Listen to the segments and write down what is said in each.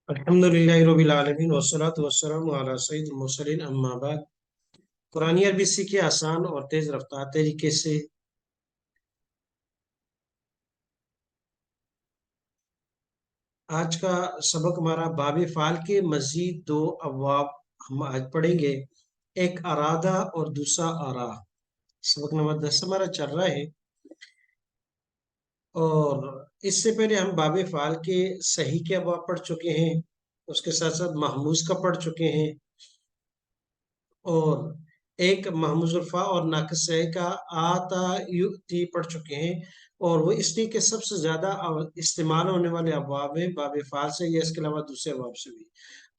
अल्हम्दुलिल्लाहि रब्बिल आलमीन वस्सलातु वस्सलामु अला सय्यिदिल मुरसलीन अम्मा बाद। कुरानी अरबी सीखिए आसान और तेज रफ्तार तरीके से। आज का सबक हमारा बाब फाल के मजीद दो अबवाब हम आज पढ़ेंगे। एक अरादा और दूसरा आरा। सबक नंबर 10 हमारा चल रहा है और इससे पहले हम बाब फाल के सही के अबवाब पढ़ चुके हैं, उसके साथ साथ महमूज का पढ़ चुके हैं और एक महमूजुल्फा और नाकस का आता युति पढ़ चुके हैं। और वो इसलिए कि सबसे ज्यादा इस्तेमाल होने वाले अबवाब हैं बाब फाल से या इसके अलावा दूसरे अबवाब से भी।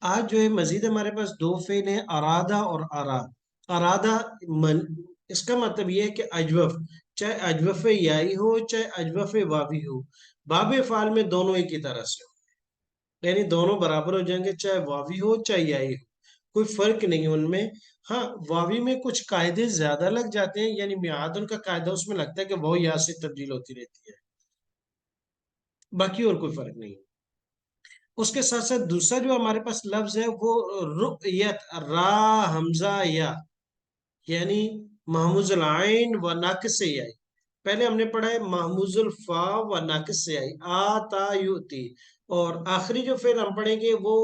आज जो है मजीद हमारे पास दो फेल हैं, अरादा और आरा। अरादा इसका मतलब ये है कि अजवफ, चाहे अजवफ याई हो चाहे अजवफ वावी हो, बाब फाल में दोनों एक ही तरह से हो, यानी दोनों बराबर हो जाएंगे, चाहे वावी हो चाहे याई हो, कोई फर्क नहीं है उनमें। हाँ, वावी में कुछ कायदे ज्यादा लग जाते हैं, यानी मियाद उनका कायदा उसमें लगता है कि वो या से तब्दील होती रहती है, बाकी और कोई फर्क नहीं है। उसके साथ साथ दूसरा जो हमारे पास लफ्ज है वो रुयत, रा हमजा या, यानी महमूजुल आइन व नाकिस से आई। पहले हमने पढ़ा है महमूजुल फा व नाकिस से आई, आता युति। और आखिरी जो फेल हम पढ़ेंगे वो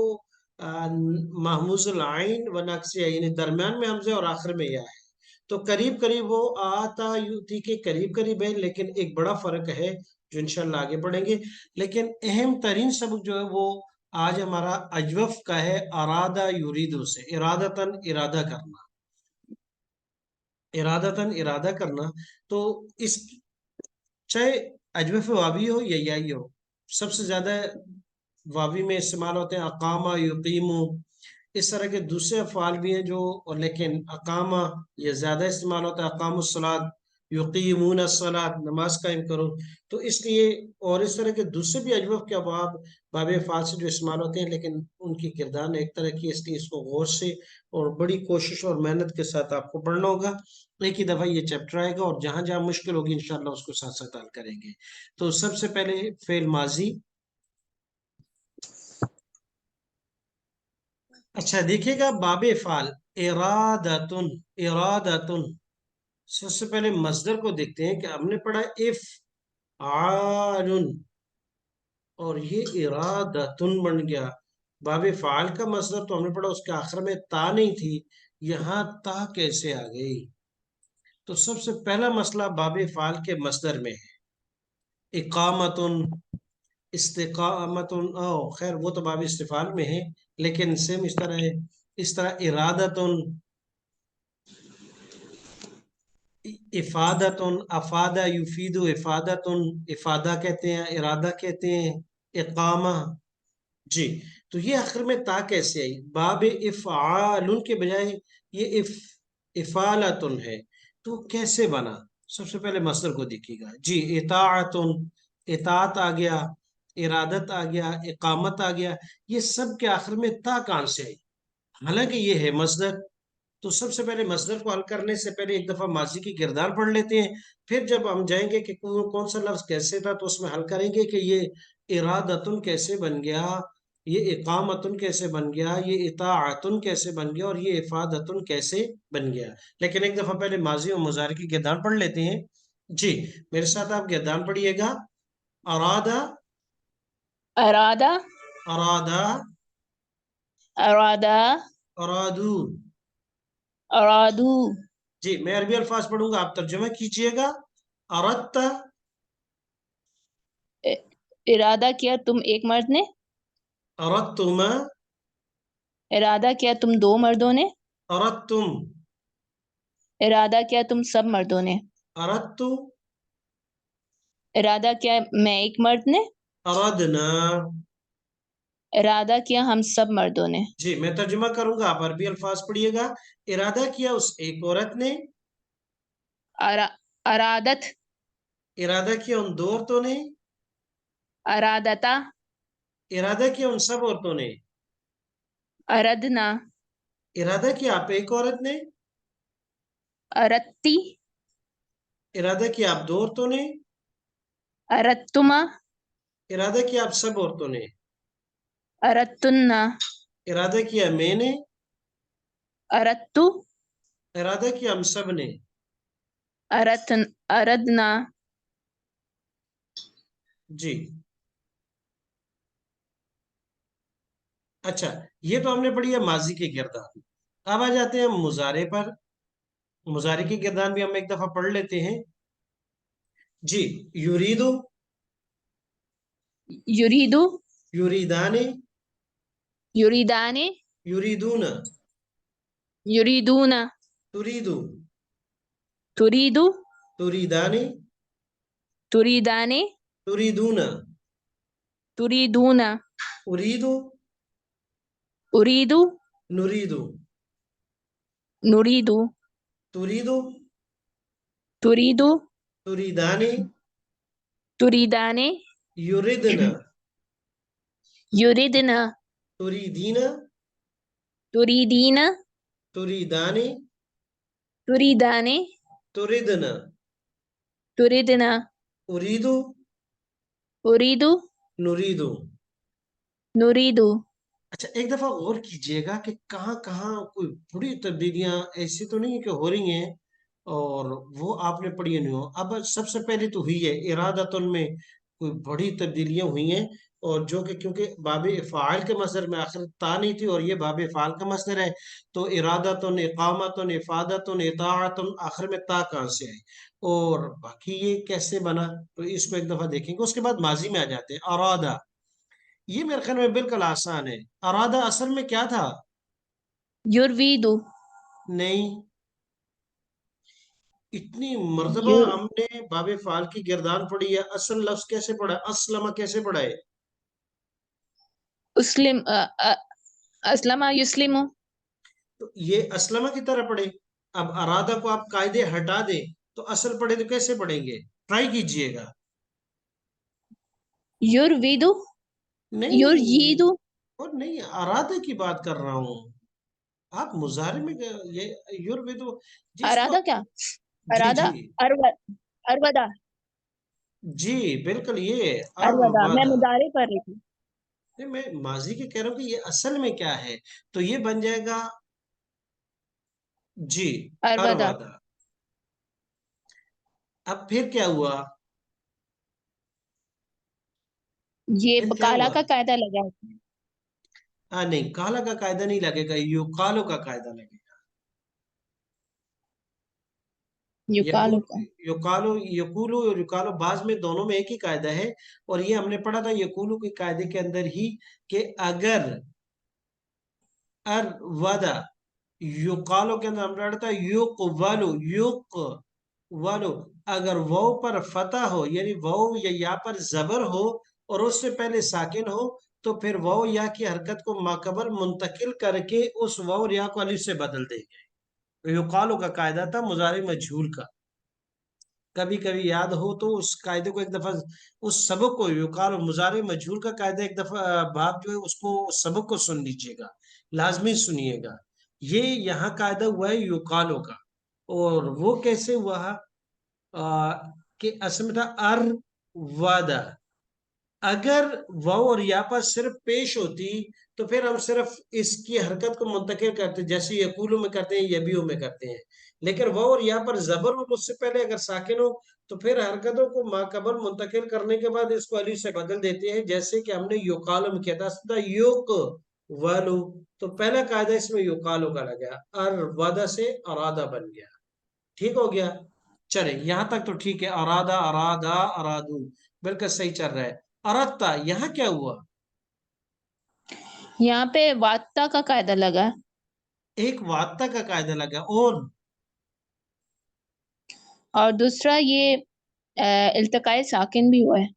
महमूजुल आइन व नाकिस से आई, यानी दरम्यान में हमजे और आखिर में या है। तो करीब करीब वो आता युति के करीब करीब है, लेकिन एक बड़ा फर्क है जो इंशाल्लाह आगे पढ़ेंगे। लेकिन अहम तरीन सबक जो है वो आज हमारा अजवफ का है, अरादा युरीदो से, इरादतन इरादा करना, इरादतन इरादा करना। तो इस, चाहे अजवफ वावी हो या याई हो, सबसे ज्यादा वावी में इस्तेमाल होते हैं अकामा युकीमु। इस तरह के दूसरे अफ़ाल भी हैं जो, और लेकिन अकामा ये ज्यादा इस्तेमाल होता है, अकामुस्सलात, युकीमून अस्सलात, नमाज कायम करो। तो इसलिए, और इस तरह के दूसरे भी अजवफ के अबाब बाब फाल से जो इस्तेमाल होते हैं, लेकिन उनकी किरदार एक तरह की, इसलिए इसको गौर से और बड़ी कोशिश और मेहनत के साथ आपको पढ़ना होगा। एक ही दफा ये चैप्टर आएगा और जहां जहां मुश्किल होगी इंशाल्लाह उसको साथ साथ हल करेंगे। तो सबसे पहले फेल माजी। अच्छा देखिएगा, बाबे फाल इरादतुन, इरादतुन। सबसे पहले मजदर को देखते हैं कि हमने पढ़ा इफ आलुन और ये इरादतुन बन गया। बाबे फाल का मजदर तो हमने पढ़ा उसके आखिर में ता नहीं थी, यहाँ ता कैसे आ गई? तो सबसे पहला मसला बाबे फाल के मजदर में है, इकामतुन, इस्तिकामतुन। ओ खैर वो तो बाब इस्तिफाल में है, लेकिन सेम इस तरह है। इस तरह इरादतुन, इफादतुन, अफादा युफीदु, इफादतुन, इफादा कहते हैं, इरादा कहते हैं, इकामा। जी, तो ये आखिर में ता कैसे आई? बाब इफ़आलुन के बजाय ये इफ़ालतुन है, तो कैसे बना? सबसे पहले मसदर को देखिएगा जी, इताअतुन, इतात आ गया, इरादत आ गया, इकामत आ गया, ये सब के आखिर में ता कहाँ से आई? हालांकि ये है मसदर। तो सबसे पहले मसदर को हल करने से पहले एक दफा माजी की किरदार पढ़ लेते हैं, फिर जब हम जाएंगे कि कौन सा लफ्ज कैसे था तो उसमें हल करेंगे कि ये इरादतुन कैसे बन गया, ये इकामतुन कैसे बन गया, ये इताअतुन कैसे बन गया और ये इफादतुन कैसे बन गया। लेकिन एक दफा पहले माजी और मुजारी की किरदार पढ़ लेते हैं। जी, मेरे साथ आप किरदार पढ़िएगा। अरादा, अरादा, अरादा, अरादा, अरादू। अरादू। जी, मैं अरबी अल्फाज पढ़ूंगा, आप तर्जुमा कीजिएगा। अरत्ता, इरादा किया तुम एक मर्द ने, अरत्तुमा, इरादा किया तुम दो मर्दों ने, अरत्तुम, इरादा किया तुम सब मर्दों ने, अरत्तु, इरादा किया मैं एक मर्द ने, अरदना। इरादा किया हम सब मर्दों ने। जी, मैं तर्जुमा करूंगा, आप अरबी अल्फाज पढ़िएगा। इरादा किया उस एक औरत ने, अरा, अरादत, इरादा किया उन दो औरतों ने, अरादता, इरादा किया उन सब औरतों ने, अरदना, इरादा किया आप एक औरत ने, अरत्ती, इरादा किया आप दो औरतों ने, अरत्तुमा, इरादा किया आप सब औरतों ने। अरत्तुन्ना, इरादा किया मैंने, अरत्तु, इरादा किया हम सब ने। अरतन, अरदना, जी। अच्छा, ये तो हमने पढ़ी है माजी के किरदार। अब आ जाते हैं मुजारे पर। मुजारे के किरदार भी हम एक दफा पढ़ लेते हैं। जी। युरीदु, युरीदु, युरीदाने, युरीदाने, युरीदून, युरीदूना, तुरीदु, तुरीदु, तुरीदाने, तुरीदाने, तुरीदून, तुरीदूना, उरीदु, उरीदु, नुरीदु, नुरीदु, तुरीदु, तुरीदु, तुरीदाने, तुरीदाने, युरिदना, युरिदना, तुरीदीना, तुरीदीना, तुरीदाने, तुरीदाने, तुरिदना, तुरिदना, उरीदु, उरीदु, नुरीदु। नुरीदु। अच्छा, एक दफा गौर कीजिएगा कि कहाँ कहाँ कोई बड़ी तब्दीलियां ऐसी तो नहीं है कि हो रही हैं और वो आपने पढ़ी नहीं हो। अब सबसे पहले तो हुई है इरादतुन में कोई बड़ी तब्दीलियां हुई हैं, और जो कि क्योंकि बाब फ़ाइल के मसदर में आखिर ता नहीं थी और ये बाब फ़ाइल का मसदर है, तो इरादतुन, इकामतुन, इफादतुन, इताअतुन, आखिर में ता कहाँ से आई और बाकी ये कैसे बना, तो इसको एक दफा देखेंगे। उसके बाद माजी में आ जाते हैं अरादा। ये मेरे ख्याल में बिल्कुल आसान है। अरादा असल में क्या था? युरवीदु, नहीं, इतनी मर्तबा युर, हमने बाबे फाल की गिरदान पढ़ी है, असल लफ्ज कैसे पढ़ा है, असलमा कैसे पढ़ा है? उस्लिम, अस्लमा युस्लिमु। तो ये असलमा की तरह पढ़े। अब अरादा को आप कायदे हटा दें तो असल पढ़े तो कैसे पढ़ेंगे? ट्राई कीजिएगा। युरवीदु, नहीं, युरयीदु। और नहीं, अरादा की बात कर रहा हूँ। आप मुजारे में ये युर्विदु जिसको। अरादा क्या? जी अरादा, जी। अरव, अरवदा, जी बिल्कुल, ये अरवदा। मैं अरवादा। मुदारे कर रही थी। नहीं, मैं माजी के कह रहा हूँ कि ये असल में क्या है, तो ये बन जाएगा। जी। अरवदा। अरवादा। अब फिर क्या हुआ? ये फिर क्या काला हुआ? का कायदा लगा है। हाँ, नहीं, काला का कायदा नहीं लगेगा, युकालो का कायदा लगेगा। युकालो यकूल, का। युकालो, यकूलो और युकालो बाज में दोनों में एक ही कायदा है। और ये हमने पढ़ा था यकूलो के कायदे के अंदर ही कि अगर अर वादा, युकालो के अंदर हमने पढ़ा था युक वालो, युक वालो, अगर वो पर फतह हो यानी वो या पर जबर हो और उससे पहले साकिन हो, तो फिर वाव या की हरकत को माकबर मुंतकिल करके उस वाव या को अलिफ से बदल देंगे। तो युकालो का कायदा था मुजारे मजहूल का। कभी कभी याद हो तो उस कायदे को एक दफा, उस सबक को, युकालो मुजारे मजहूल का कायदा एक दफा बाप जो है उसको, उस सबक को सुन लीजिएगा, लाजमी सुनिएगा। ये यहाँ कायदा हुआ है युकालो का। और वो कैसे हुआ? आ, कि असल में था अर वादा। अगर वाव और या पर सिर्फ पेश होती तो फिर हम सिर्फ इसकी हरकत को मुंतकिल करते, जैसे यकूलू में करते हैं, यबीऊ में करते हैं। लेकिन वाव और या पर जबर और उससे पहले अगर साकिन हो तो फिर हरकतों को माकबर मुंतकिल करने के बाद इसको अली से बदल देते हैं, जैसे कि हमने युकालो में किया था युक वालू। तो पहला कायदा इसमें युकालो का लगा, अर वादा से अरादा बन गया। ठीक हो गया? चले, यहां तक तो ठीक है। अरादा, अरादा, अरादू, बिल्कुल सही चल रहा है। अरत्ता, यहाँ क्या हुआ? यहाँ पे वात्ता का कायदा लगा है। एक वात्ता का कायदा लगा। और और दूसरा ये इल्तिकाए साकिन भी हुआ है।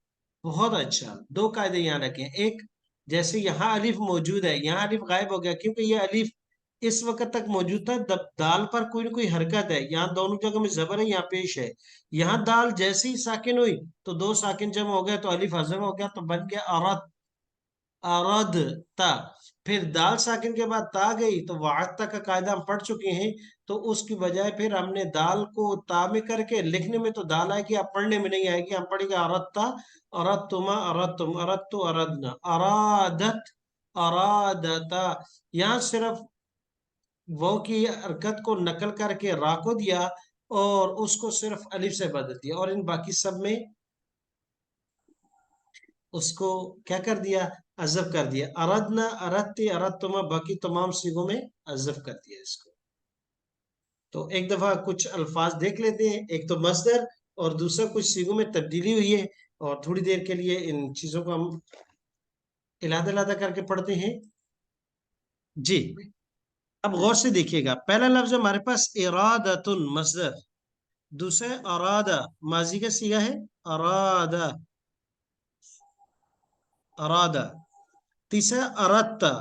बहुत अच्छा, दो कायदे यहाँ रखे हैं। एक, जैसे यहाँ अलिफ मौजूद है, यहाँ अलिफ गायब हो गया क्योंकि ये अलिफ इस वक्त तक मौजूद था। दाल पर कोई ना कोई हरकत है, यहाँ दोनों जगह में जबर है, यहाँ पेश है। यहाँ दाल जैसे ही साकिन हुई तो दो साकिन जमा हो गया, तो अलिफ हजम हो गया, तो बन गया अरत, अरद ता। फिर दाल साकिन के बाद ता गई तो वात्ता का कायदा हम पढ़ चुके हैं। तो उसकी बजाय फिर हमने दाल को ता में करके, लिखने में तो दाल आएगी, आप पढ़ने में नहीं आएगी, हम पढ़ेंगे अरत्ता, अरत्तुमा, अरत्तुम, अरत्तु, अरदना, अरादत, अरादता, यहाँ सिर्फ वो की हरकत को नकल करके रा को दिया और उसको सिर्फ अलिफ से बदल दिया, और इन बाकी सब में उसको क्या कर दिया, अजब कर दिया। अरदना, अरदती, अरदतुमा, बाकी तमाम सीगों में अजब कर दिया इसको। तो एक दफा कुछ अल्फाज देख लेते हैं, एक तो मस्दर और दूसरा कुछ सीगों में तब्दीली हुई है, और थोड़ी देर के लिए इन चीजों को हम इलादा इलादा करके पढ़ते हैं। जी, अब गौर से देखिएगा, पहला लफ्ज हमारे पास इरादतुन मस्दर, दूसरा अरादा माजी का सीगा है, अरादा, अरादा, तीसरा अरत्ता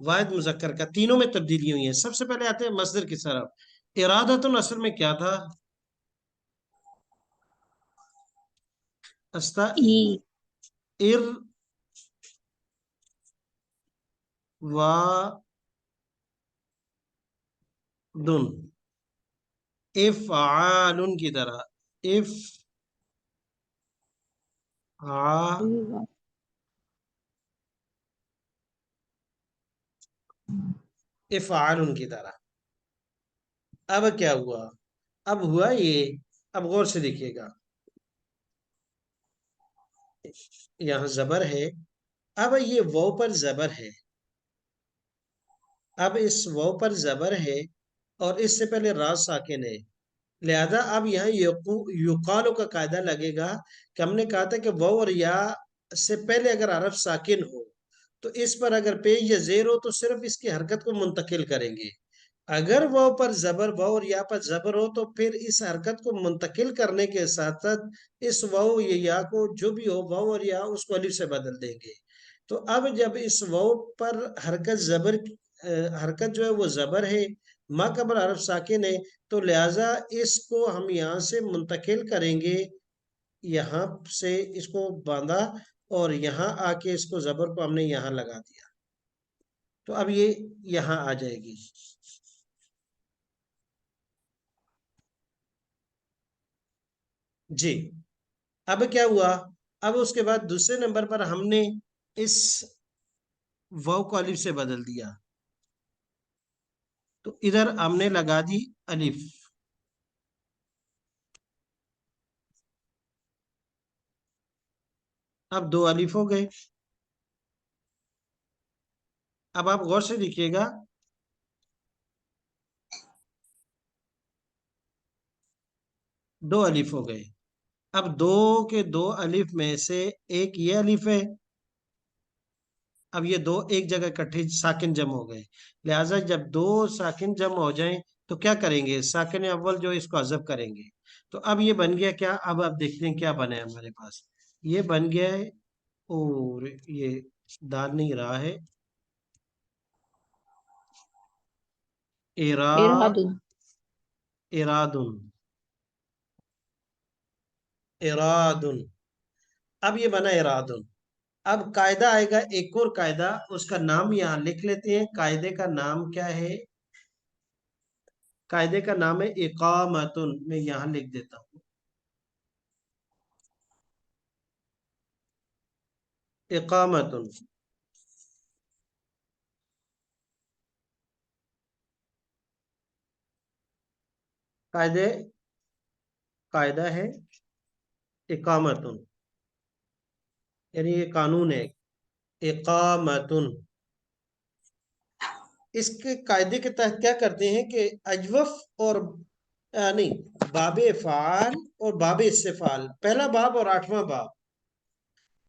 वाहिद मुजक्कर का, तीनों में तब्दीली हुई है। सबसे पहले आते हैं मस्दर की तरफ। इरादतुन असल में क्या था, अस्ता ई इर वा दुन, इफ आलुन की तरह, इफ आ इफ आलुन की तरह। अब क्या हुआ, अब हुआ ये, अब गौर से देखिएगा, यहाँ जबर है, अब ये वो पर जबर है, अब इस वो पर जबर है, और इससे पहले राज साकिन है, लिहाजा अब यहाँ युकालो का कायदा लगेगा कि हमने कहा था कि वाव और या से पहले अगर हरफ साकिन हो तो इस पर अगर पेश या जेर हो तो सिर्फ इसकी हरकत को मुंतकिल करेंगे। अगर वाव पर जबर, वाव और या पर जबर हो तो फिर इस हरकत को मुंतकिल करने के साथ साथ इस वाव या को जो भी हो, वाव और या, उसको अलिफ से बदल देंगे। तो अब जब इस वाव पर हरकत जबर, हरकत जो है वो जबर है, मा कबल हरफ साकिन है, तो लिहाजा इसको हम यहाँ से मुंतकिल करेंगे, यहाँ से इसको बांधा और यहाँ आके इसको जबर को हमने यहाँ लगा दिया, तो अब ये यहाँ आ जाएगी। जी, अब क्या हुआ, अब उसके बाद दूसरे नंबर पर हमने इस वाव को अलिफ से बदल दिया, तो इधर हमने लगा दी अलिफ, अब दो अलिफ हो गए। अब आप गौर से देखिएगा, दो अलिफ हो गए। अब दो के दो अलिफ में से एक ये अलिफ है, अब ये दो एक जगह इकट्ठे साकिन जम हो गए, लिहाजा जब दो साकिन जम हो जाएं तो क्या करेंगे, साकिन अव्वल जो है इसको अजब करेंगे। तो अब ये बन गया क्या, अब आप देखते हैं क्या बना है हमारे पास, ये बन गया है, और ये दाल नहीं रहा है, इरा, इरादुन इरादुन, इरादुन, अब ये बना इरादुन। अब कायदा आएगा, एक और कायदा, उसका नाम यहाँ लिख लेते हैं, कायदे का नाम क्या है, कायदे का नाम है इकामतुन, मैं यहाँ लिख देता हूँ, इकामतुन। कायदे, कायदा है इकामतुन, यानी ये कानून है, इकामतुन। इसके कायदे के तहत क्या करते हैं कि अजवफ और नहीं, बाबे फाल और बाबे इस्तेफाल, पहला बाब और आठवां बाब,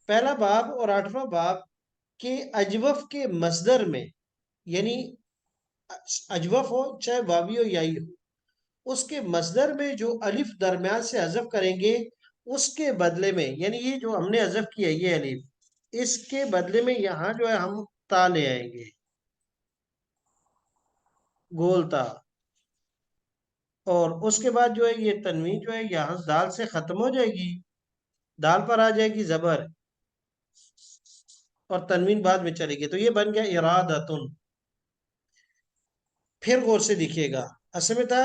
पहला बाब और आठवां बाब के अजवफ के मसदर में, यानी अजवफ हो चाहे वावी हो याई हो, उसके मसदर में जो अलिफ दरमियान से हजफ करेंगे, उसके बदले में, यानी ये जो हमने हजफ किया ये अलिफ, इसके बदले में यहाँ जो है हम ता ले आएंगे, गोलता, और उसके बाद जो है ये तनवीन जो है यहाँ दाल से खत्म हो जाएगी, दाल पर आ जाएगी जबर, और तनवीन बाद में चलेगी, तो ये बन गया इरादतुन। फिर गौर से देखिएगा, असल में था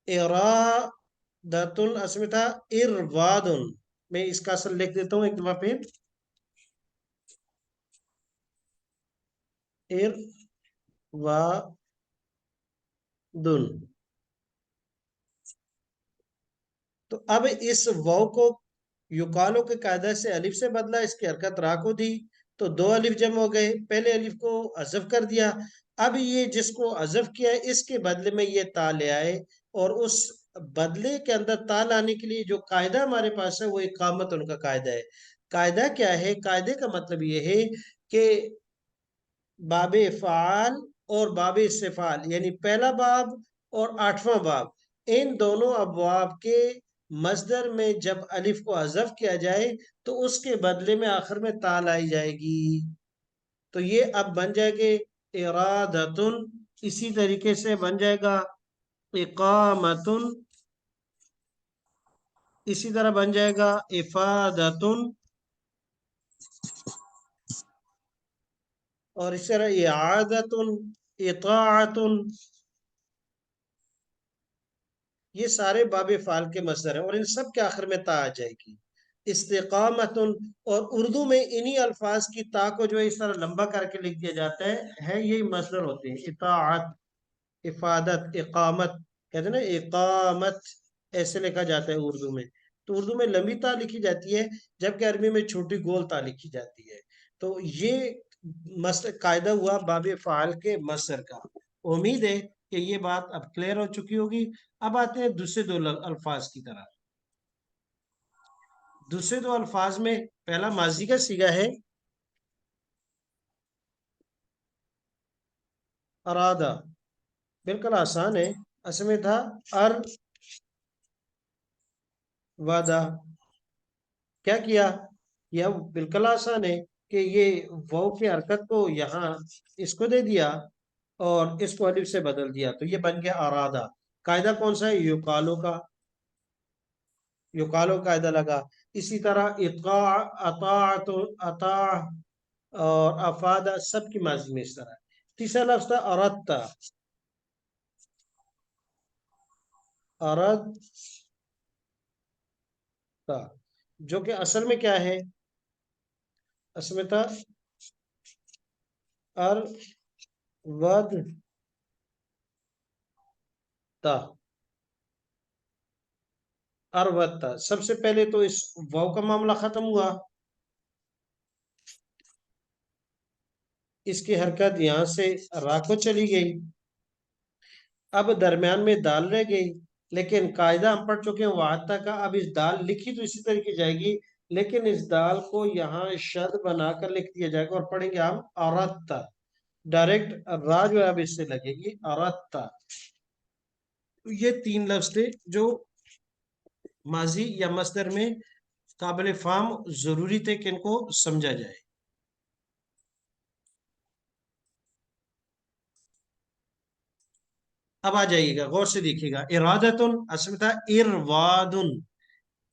इरादतुन, असल में था इरवादुन। मैं इसका असल लिख देता हूँ एक दफा फिर, इरवादुन। तो अब इस वाव को युकालो के कायदा से अलिफ से बदला, इसकी हरकत रा को दी, तो दो अलिफ जम हो गए, पहले अलिफ को अज़फ कर दिया। अब ये जिसको अज़फ किया है इसके बदले में ये ता ले आए, और उस बदले के अंदर ता लाने के लिए जो कायदा हमारे पास है वो इकामत उनका कायदा है। कायदा क्या है? कायदे का मतलब ये है कि बाबे फ़ाल और बाबे इस्तेफ़ाल, यानी पहला बाब और आठवां बाब, इन दोनों अबवाब के मस्दर में जब अलिफ को हज़फ किया जाए तो उसके बदले में आखिर में ता लाई जाएगी। तो ये अब बन जाएंगे इरादतुन, इसी तरीके से बन जाएगा इकामतुन, इसी तरह बन जाएगा इफादतुन, और इसी तरह इआदतुन, इताअतुन। ये सारे बाबे फाल के मसदर हैं और इन सब के आखिर में ता आ जाएगी। इस्तिकामतुन, और उर्दू में इन्हीं अल्फाज की ता को जो है इस तरह लंबा करके लिख दिया जाता है यही मसदर होते हैं। इताअत, इफादत, इकामत, कहते हैं ना इकामत, ऐसे लिखा जाता है उर्दू में। तो उर्दू में लंबी ता लिखी जाती है, जबकि अरबी में छोटी गोल ता लिखी जाती है। तो ये मस्त कायदा हुआ बाबे फाल के मसदर का। उम्मीद है कि ये बात अब क्लियर हो चुकी होगी। अब आते हैं दूसरे दो अल्फाज की तरफ। दूसरे दो अल्फाज में पहला माजी का सीगा है अरादा, बिल्कुल आसान है। असल में था अर वादा। क्या किया? यह बिल्कुल आसान है कि ये वाव की हरकत को यहाँ इसको दे दिया और इसको अलिफ से बदल दिया, तो ये बन गया अरादा। कायदा कौन सा है? युकालो का, युकालो कायदा लगा। इसी तरह इत्का, अता, तो अता और अफादा सबकी माजी में इस तरह है। तीसरा लफ्ज था अरदता, अरदता, जो कि असल में क्या है? असल में था अर वद ता, अरवत्ता। सबसे पहले तो इस वाव का मामला खत्म हुआ, इसकी हरकत यहां से रा को चली गई, अब दरमियान में दाल रह गई। लेकिन कायदा हम पढ़ चुके हैं वाता का। अब इस दाल लिखी तो इसी तरीके जाएगी, लेकिन इस दाल को यहाँ शद बनाकर लिख दिया जाएगा और पढ़ेंगे हम अरत्ता। डायरेक्ट रा जो है अब इससे लगेगी अरत्ता। तो ये तीन लफ्ज थे जो माजी या मस्दर में काबिल फाम जरूरी थे कि इनको समझा जाए। अब आ जाइएगा, गौर से देखिएगा। इरादतुन असल में था इरवादुन।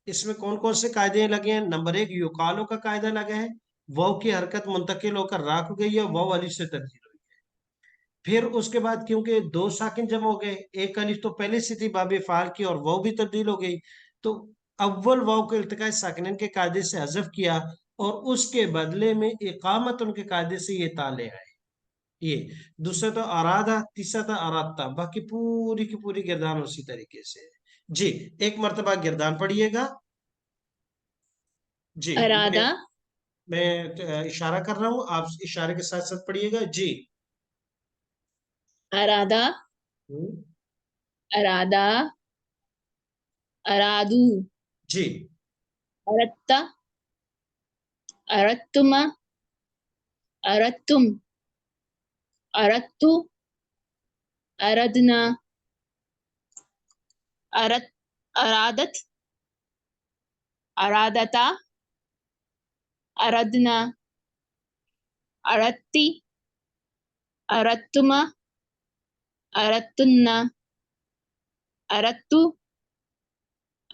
इसमें कौन कौन से कायदे लगे हैं? नंबर एक, युकालो का कायदा लगा है। वाव की हरकत मुंतकिल होकर रा को गई है, वाव अलिफ से तब्दील हुई। फिर उसके बाद क्योंकि दो साकिन जम हो गए, एक अलिफ तो पहले से थी बाबे फाल की और वाव भी तब्दील हो गई, तो अव्वल वाव को इल्तिकाए साकिनैन के कायदे से हज़फ किया और उसके बदले में इकामत उनके कायदे से ये ताले आए। ये दूसरा तो अरादा, तीसरा था अराता, बाकी पूरी की पूरी गिरदान उसी तरीके से है। जी, एक मर्तबा गिरदान पढ़िएगा। जी, अरादा, मैं इशारा कर रहा हूँ, आप इशारे के साथ साथ पढ़िएगा। जी। अरादा, हम्म, अरादा, अरादू, जी। अरत्ता, अरत्तुमा, अरत्तुम, अरत्तु, अरदना, अरत, अरादत, अरादता, अरदना, अरत्ती, अरत्तुमा, अरत्तुन्ना, अरत्तु,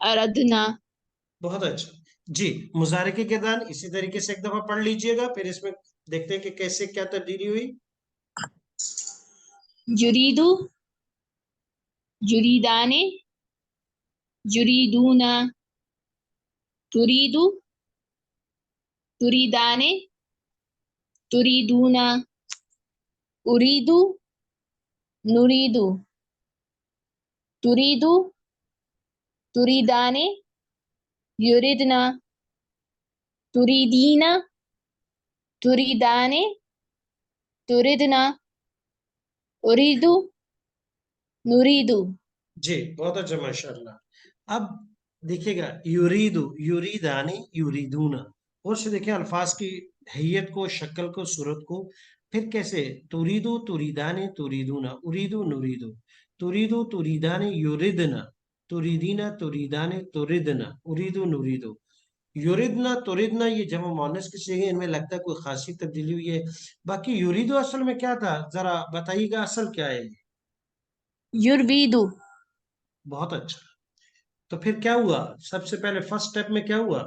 अरदना। बहुत अच्छा। जी, मुजारे की गिरदान इसी तरीके से एक दफा पढ़ लीजिएगा, फिर इसमें देखते हैं कि कैसे क्या तब्दीली हुई। जुरीदु, जुरीदाने, जुरीदूना, तुरीदु, तुरीदाने, तुरीदूना, उरीदु, नुरीदु, तुरीदु, तुरीदाने, युरिदना, तुरीदीना, तुरीदाने, तुरिदना, उरीदु, नुरीदु। जी, बहुत अच्छा, माशाल्लाह। अब देखिएगा, युरीदु, युरीदानी, युरीदूना, और से देखिए अल्फाज की हैयत को, शक्ल को, सूरत को। फिर कैसे, तुरीदु, तुरीदानी, तुरीदूना, उरीदु, नुरीदु, तुरीदु, तुरीदानी, युरिदना, तुरीदीना, तुरीदानी, तुरिदना, उरीदु, नुरीदु, युरिदना, तुरिदना, ये जमा मुअन्नस की सिगे, इनमें लगता है कोई खासी तब्दीली हुई है। बाकी युरीदु असल में क्या था, जरा बताइएगा, असल क्या है? युरबीदु। बहुत अच्छा। तो फिर क्या हुआ, सबसे पहले फर्स्ट स्टेप में क्या हुआ?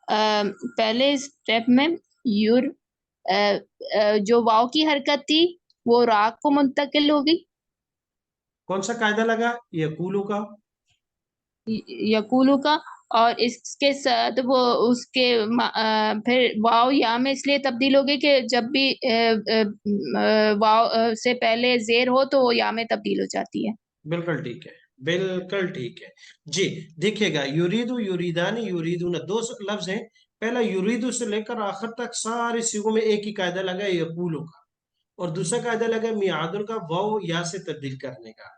पहले स्टेप में युर जो वाव की हरकत थी वो रा को मुंतकिल हो गई, कौन सा कायदा लगा? यकूलू का। यकूलू का। और इसके साथ वो उसके फिर वाव या में इसलिए तब्दील हो गई कि जब भी वाव से पहले जेर हो तो वो या में तब्दील हो जाती है। बिल्कुल ठीक है, बिल्कुल ठीक है। जी, देखिएगा, युरीदु, युरीदानी, युरीदूना, दो लफ्ज हैं। पहला युरीदु से लेकर आखिर तक सारे सिगों में एक ही कायदा लगा है, यकूलू का। और दूसरा कायदा लगा है मियादुल का, वाव या से तब्दील करने का।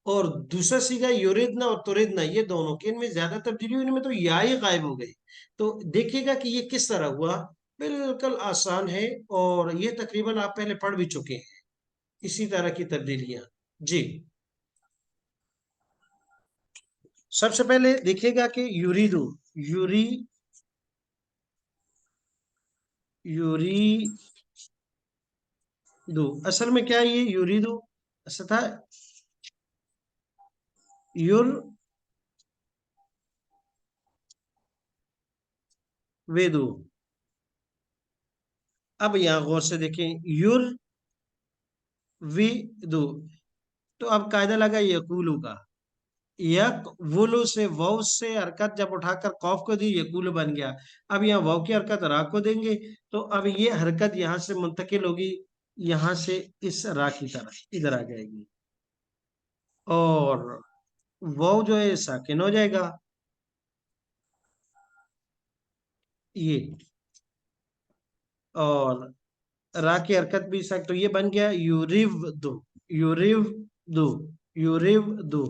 और दूसरा सीगा युरिदना और तुरिदना, ये दोनों के, इनमें ज्यादा तब्दीली हुई, इनमें तो या ही गायब हो गई। तो देखिएगा कि ये किस तरह हुआ। बिल्कुल आसान है, और ये तकरीबन आप पहले पढ़ भी चुके हैं इसी तरह की तब्दीलियां। जी, सबसे पहले देखिएगा कि यूरिदू, यूरी, यूरीदू, असल में क्या है ये यूरिदू? असल था युर वेदू। अब यहां गौर से देखें, युर विदू, तो अब कायदा लगा यकूलू का। यक वुलू से, वाव से हरकत जब उठाकर कौफ को दी, यकूल बन गया। अब यहाँ वाव की हरकत रा को देंगे, तो अब ये हरकत यहाँ से मुंतकिल होगी, यहाँ से इस रा की तरफ इधर आ जाएगी, और वाव जो है साकिन हो जाएगा, ये। और रा की हरकत भी सक, तो ये बन गया यूरिव दो, यूरिव दो, यूरिव दो।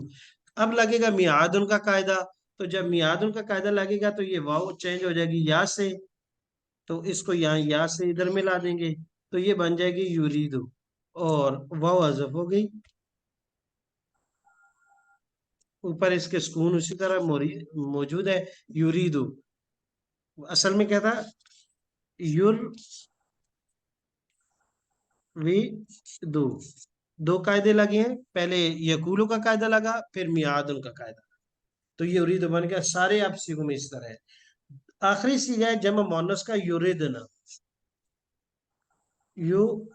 अब लगेगा मियादुन का कायदा। तो जब मियादुन का कायदा लगेगा तो ये वाव चेंज हो जाएगी या से, तो इसको यहाँ या से इधर मिला देंगे, तो ये बन जाएगी यूरिदु, और वाव हज़फ हो गई। ऊपर इसके सुकून उसी तरह मौजूद है, यूरिदु। असल में क्या था, युर वी दो, दो कायदे लगे हैं, पहले यकूलू का कायदा लगा, फिर मियादुल का कायदा। तो ये युरीद बन गया, सारे आप सीखों में इस तरह है। आखिरी सीगा है जमा मोनस का, युरिदना, युरिदना।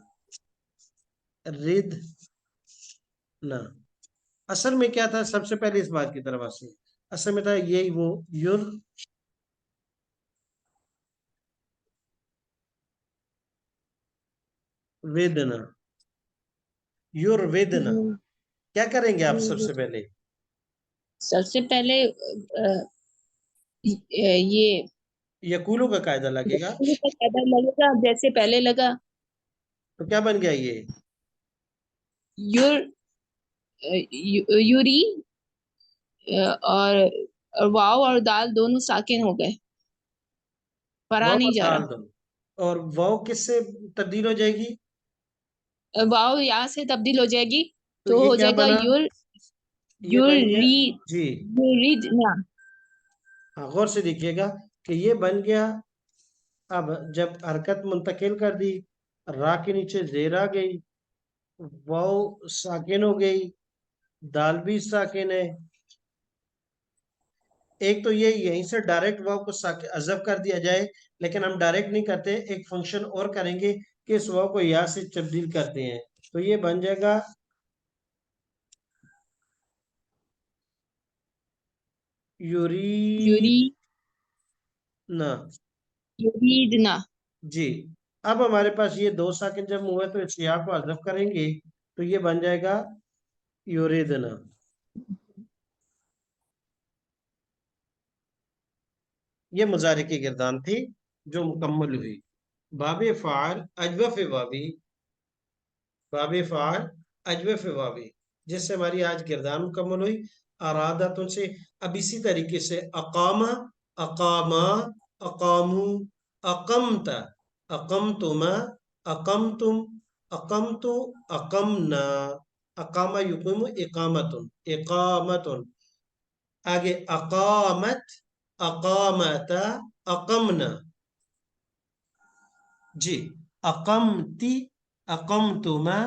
असल में क्या था, सबसे पहले इस बात की तरफ से, असल में था यही वो, युरवेदना, युरवेदना। क्या करेंगे आप सबसे पहले? सबसे पहले ये यकूलू का कायदा लगेगा, कायदा लगेगा जैसे पहले लगा। तो क्या बन गया ये? युर यूरी और वाव और दाल दोनों साकिन हो गए, परा वाव नहीं और जा दाल रहा। दोनों। और वाव किससे तब्दील हो जाएगी? वाव यहाँ से तब्दील हो जाएगी, तो तो ये हो क्या जाएगा बना? युर, ये बन गया। युरी, जी, युरिदना। हाँ, गौर से देखिएगा कि ये बन गया। अब जब हरकत मुंतकिल कर दी, रा के नीचे जेर आ गई, वाव साकिन हो गई, दाल भी साकिन है। एक तो ये यहीं से डायरेक्ट वाव को अजब कर दिया जाए, लेकिन हम डायरेक्ट नहीं करते, एक फंक्शन और करेंगे कि इस वाव को या से तब्दील करते हैं। तो ये बन जाएगा यूरी युरी, ना। युरीदना। जी, اب ہمارے پاس یہ دو ساکن جب ہوئے تو اس یا کو حذف کریں گے تو یہ بن جائے گا یوریدنا. یہ مضارع کی گردان تھی جو مکمل ہوئی. باب فعال اجوف بابی، باب فعال اجوف بابی، جس سے ہماری آج گردان مکمل ہوئی. ارادتن سے اب اسی طریقے سے اقامہ، اقاما، اقامو، اقمت، اقمتما، اقمتم، اقمتو، اقمنا. اقامہ یقیم اقامتن، اقامتن. آگے اقامت، اقامتا، اقمنا. جی اقمتی، اقمتما،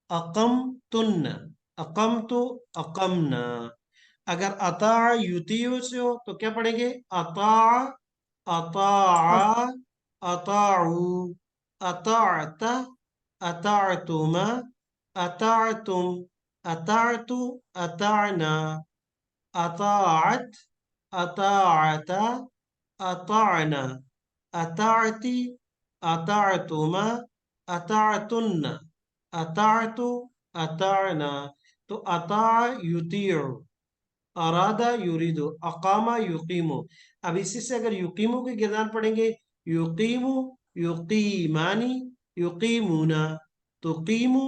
اقمتن، اقمتو، اقمنا. اگر اطاع یطیع سے ہو تو کیا پڑھیں گے؟ اطاع، اطاع، اطاعو، اطاعت، اطاعتما، اطاعتم، اطاعتو، اطاعنا، اطاعت، اطاعت، اطاعنا، اطاعتی، اطاعتما، اطاعتن، اطاعتو، اطاعنا. تو اطاع یطیع، ارادہ یریدو، اقامہ یقیمو. اب اسی سے اگر یقیمو کی گردان پڑھیں گے، یقیمو، یقیمانی، یقیمونا، تقیمو،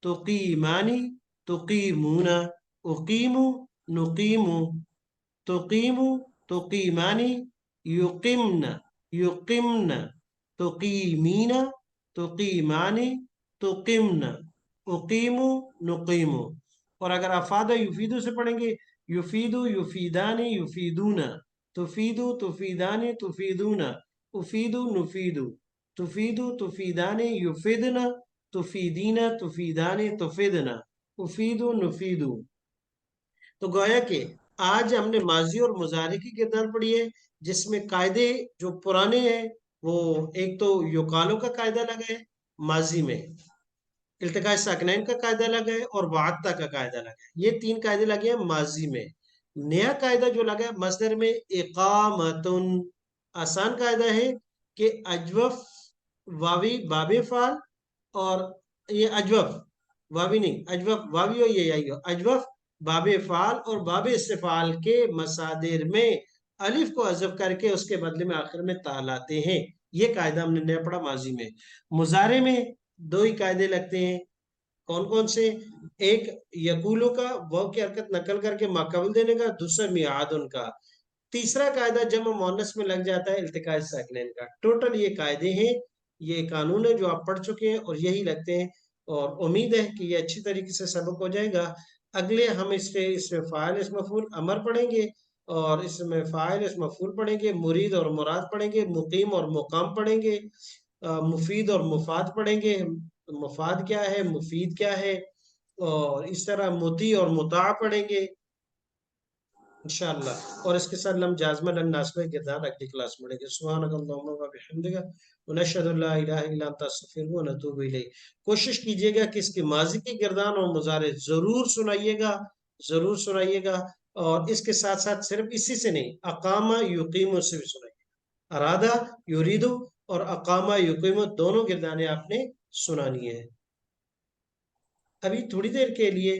تقیمانی، تقیمونا، اقیمو، نقیمو، تقیمو، تقیمانی، یقمن، یقمن، تقیمین، تقیمانی، تقمن، اقیمو، نقیمو. اور اگر افادہ یفیدو سے پڑھیں گے، یفیدو، یفیدانی، یفیدونا، تفیدو، تفیدانی، تفیدونا، افیدو، نفیدو، تفیدو، تفیدانی، یفیدنا، تفیدینا، تفیدانی، تفیدنا، افیدو، نفیدو. تو گویا کہ آج ہم نے ماضی اور مضارع کی گردان پڑھی ہے، جس میں قاعدے جو پرانے ہیں وہ ایک تو یقالو کا قاعدہ لگا ہے ماضی میں، التقاء ساکنین کا قاعدہ لگا ہے اور وعدتا کا قاعدہ لگا ہے. یہ تین قاعدے لگے ہیں ماضی میں. نیا قاعدہ جو لگا ہے مصدر میں اقامتن. آسان قاعدہ ہے کہ اجوف واوی باب فعل، اور یہ اجوف واوی نہیں، اجوف واوی ہو یہ آئی ہو، اجوف باب فعل اور باب استفعال کے مصادر میں الف کو حذف کر کے اس کے بدلے میں آخر میں تا لاتے ہیں. یہ قاعدہ ہم نے نیا پڑھا ماضی میں. مضارع میں دو ہی قاعدے لگتے ہیں. کون کون سے؟ ایک یقولو کا، واو کی حرکت نقل کر کے ماقبل دینے کا. دوسرا میعاد ان کا. تیسرا قاعدہ جمع مؤنث میں لگ جاتا ہے التقاء ساکنین کا. ٹوٹل یہ قاعدے ہیں، یہ قانون ہے جو آپ پڑھ چکے ہیں اور یہی لگتے ہیں، اور امید ہے کہ یہ اچھی طریقے سے سبق ہو جائے گا. اگلے ہم اس میں فاعل اس مفعول امر پڑھیں گے، اور اس میں فاعل اس مفعول پڑھیں گے، مرید اور مراد پڑھیں گے، مقیم اور مقام پڑھیں گے، مفید اور مفاد پڑھیں گے. مفاد کیا ہے، مفید کیا ہے، اور اس طرح مطیع اور مطاع پڑھیں گے انشاءاللہ. اور اس کے ساتھ لم جازمہ لن ناسبہ گردان اگلی کلاس میں پڑھیں گے. سبحانک اللہم و بحمدک ونشہد ان لا الہ الا انت نستغفرک ونتوب الیک. کوشش کیجئے گا کہ اس کی ماضی کی گردان اور مضارع ضرور سنائیے گا، ضرور سنائیے گا. اور اس کے ساتھ ساتھ صرف اسی سے نہیں، اقامہ یقیمو سے بھی سنائیے. ارادہ، یریدو اور اقامہ یقیمو دونوں گردانیں آپ نے سنانی ہے. ابھی تھوڑی دیر کے لیے